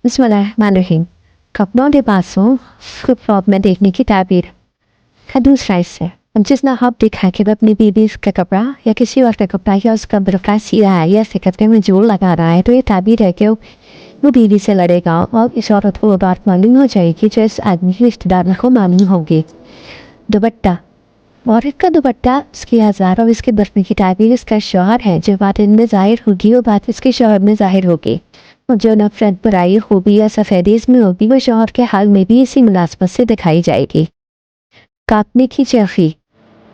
बिस्मिल्लाहिर्रहमानिर्रहीम। कपड़ों के पासों फ्लिप फ्लॉप में देखने की ताबीर का दूसरा हिस्सा। अब जितना आप देखा कि वह अपनी बीवी का कपड़ा या किसी और का कपड़ा या उसका बरका सी रहा है या इसके कपड़े में जोड़ लगा रहा है, तो ये ताबीर है कि वो बीवी से लड़ेगा और इस औरत को वो बात मालूम हो जाएगी जो इस आदमी के रिश्तेदार को मालूम होगी। दुपट्टा, औरत का दुपट्टा उसकी आज़ार और इसके बरतने की ताबीर इसका शौहर है। जो बात इनमें ज़ाहिर होगी वो बात इसके शौहर में ज़ाहिर होगी, और जो नफरत बुराई खूबी या सफ़ेदी इसमें होगी वो शौहर के हाल में भी इसी मुलासमत से दिखाई जाएगी। काटने की चरखी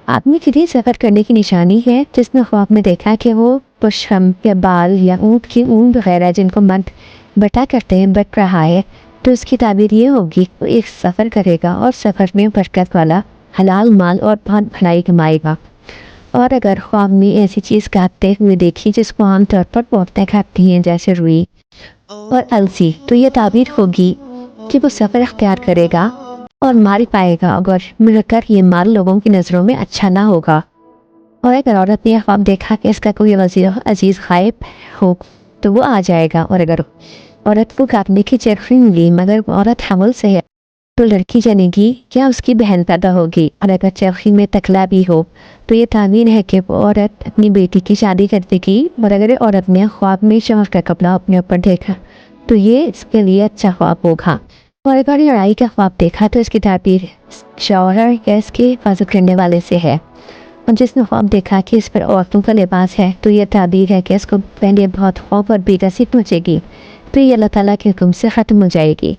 आदमी के लिए सफ़र करने की निशानी है, जिसने ख्वाब में देखा कि वो पशम या बाल या ऊँट की ऊन वगैरह जिनको मर्द बटा करते हैं बट रहा है, तो उसकी ताबीर ये होगी वो एक सफ़र करेगा और सफ़र में बरकत वाला हलाल माल और बहुत भलाई कमाएगा। और अगर ख्वाब में ऐसी चीज़ काटते हुए देखी जिसको आमतौर पर औरतें खाती हैं जैसे रुई और अलसी, तो ये ताबीर होगी कि वो सफ़र अख्तियार करेगा और माल पाएगा, अगर मिलकर ये माल लोगों की नज़रों में अच्छा ना होगा। और अगर औरत ने ख्वाब देखा कि इसका कोई वज़ीर अजीज़ गायब हो तो वो आ जाएगा, और अगर औरत को काटने की चरखी मिली मगर औरत हमल से है तो लड़की जनेगी क्या उसकी बहन पैदा होगी। और अगर चरखी में तकला भी हो तो ये तामीन है कि वो औरत अपनी बेटी की शादी कर देगी। और अगर औरत ने ख्वाब में शौहर का कपड़ा अपने ऊपर देखा तो ये इसके लिए अच्छा ख्वाब होगा। और अगर लड़ाई का ख्वाब देखा तो इसकी ताबीर शौहर या इसके हिफाजत करने वाले से है। और जिसने ख्वाब देखा कि इस पर औरतों का लिबास है तो यह ताबीर है कि इसको पहले बहुत खौफ और बेकसी पहुँचेगी, तो ये अल्लाह ताला के हुक्म से ख़त्म हो जाएगी।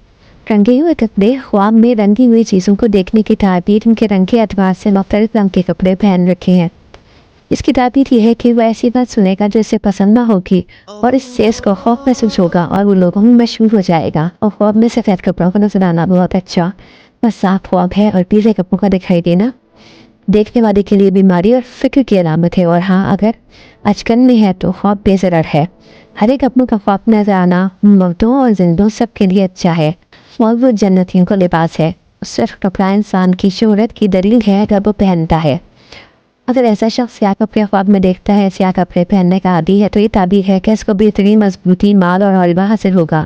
रंगे हुए कपड़े ख्वाब में रंगी हुई चीज़ों को देखने की ताबीर उनके रंग के एतबार से मुख्तलिफ रंग के कपड़े पहन रखे हैं। इसकी ताबीर यह है कि वह ऐसी बात सुनेगा जो इसे पसंद ना होगी और इससे इसको खौफ महसूस होगा और वो लोगों में मशहूर हो जाएगा। और ख्वाब में सफ़ेद कपड़ों को नजर आना बहुत अच्छा बस साफ ख्वाब है, और पीले कपड़ों का दिखाई देना देखने वाले के लिए बीमारी और फिक्र की अलामत है। और हाँ, अगर अचकन में है तो ख्वाब बेज़रर है। हरे कपड़ों का ख्वाब नजर आना मर्दों और जिंदों सब के लिए अच्छा है, और वो जन्नतियों का लिबास है। सिर्फ कपड़ा इंसान की शोहरत की दलील है अगर वो पहनता है। अगर ऐसा शख्स स्याह कपड़े ख्वाब में देखता है, स्याह कपड़े पहनने का आदी है, तो ये ताबीर है कि इसको बेहतरीन मजबूती माल और हलवा हासिल होगा।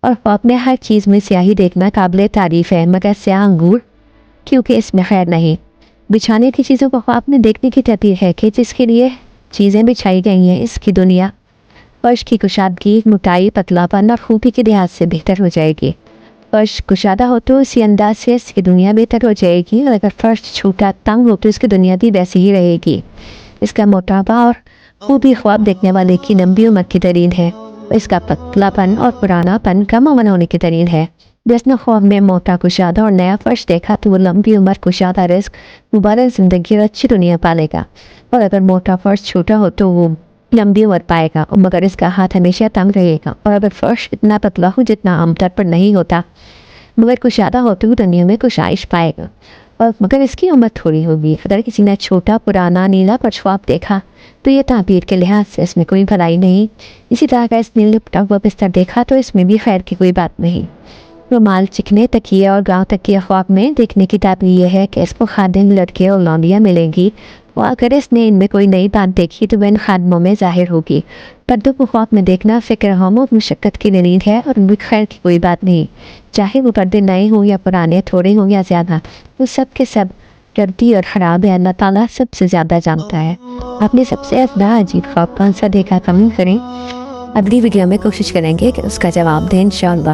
और ख्वाब में हर चीज़ में स्याही देखना काबिल तारीफ़ है, मगर स्याह अंगूर क्योंकि इसमें खैर नहीं। बिछाने की चीज़ों को ख्वाब में देखने की ताबीर है कि जिसके लिए चीज़ें बिछाई गई हैं इसकी दुनिया फर्श की कुशादगी मोटाई पतलापन और खूबी के लिहाज से बेहतर हो जाएगी। फर्श कुशादा हो तो इसी अंदाज से इसकी दुनिया बेहतर हो जाएगी, और अगर फर्श छोटा तंग हो तो इसकी दुनिया भी वैसी ही रहेगी। इसका मोटापा और खूबी ख्वाब देखने वाले की लंबी उम्र की दलील है, इसका पतलापन और पुरानापन कम उम्र होने की दलील है। जिसने ख्वाब में मोटा कुशादा और नया फर्श देखा तो वो लंबी उम्र कुशादा रिस्क मुबारक ज़िंदगी और अच्छी दुनिया पालेगा। और अगर मोटा फर्श छोटा हो तो वो लंबी उम्र पाएगा, और मगर इसका हाथ हमेशा तंग रहेगा। और अगर फर्श इतना पतला हो जितना आमतौर पर नहीं होता मगर कुशादा हो तो दुनिया में कुशाइश पाएगा, और मगर इसकी उम्र थोड़ी होगी। अगर किसी ने छोटा पुराना नीला फर्श ख्वाब देखा तो ये ताबीर के लिहाज से इसमें कोई भलाई नहीं। इसी तरह का इसने लिपटा हुआ बिस्तर देखा तो इसमें भी खैर की कोई बात नहीं। रुमाल चिकने तकिए और गाँव तकिए ख्वाब में देखने की ताबीर यह है कि इसको खादिम लड़के और लौंडियाँ मिलेंगी, और अगर इसने इनमें कोई नई बात देखी तो वह इन खादमों में जाहिर होगी। पर्दों को ख्वाब में देखना फ़िक्र हम और मुशक्क़त की दलील है, और उनमें खैर की कोई बात नहीं। चाहे वो पर्दे नए हों या पुराने, थोड़े हों या ज़्यादा, वो सब के सब डरती और ख़राब है। अल्लाह ताला सबसे ज़्यादा जानता है। आपने सबसे अपना अजीब ख्वाब कौन सा देखा कमेंट करें। अगली वीडियो में कोशिश करेंगे कि उसका जवाब दें इंशाअल्लाह।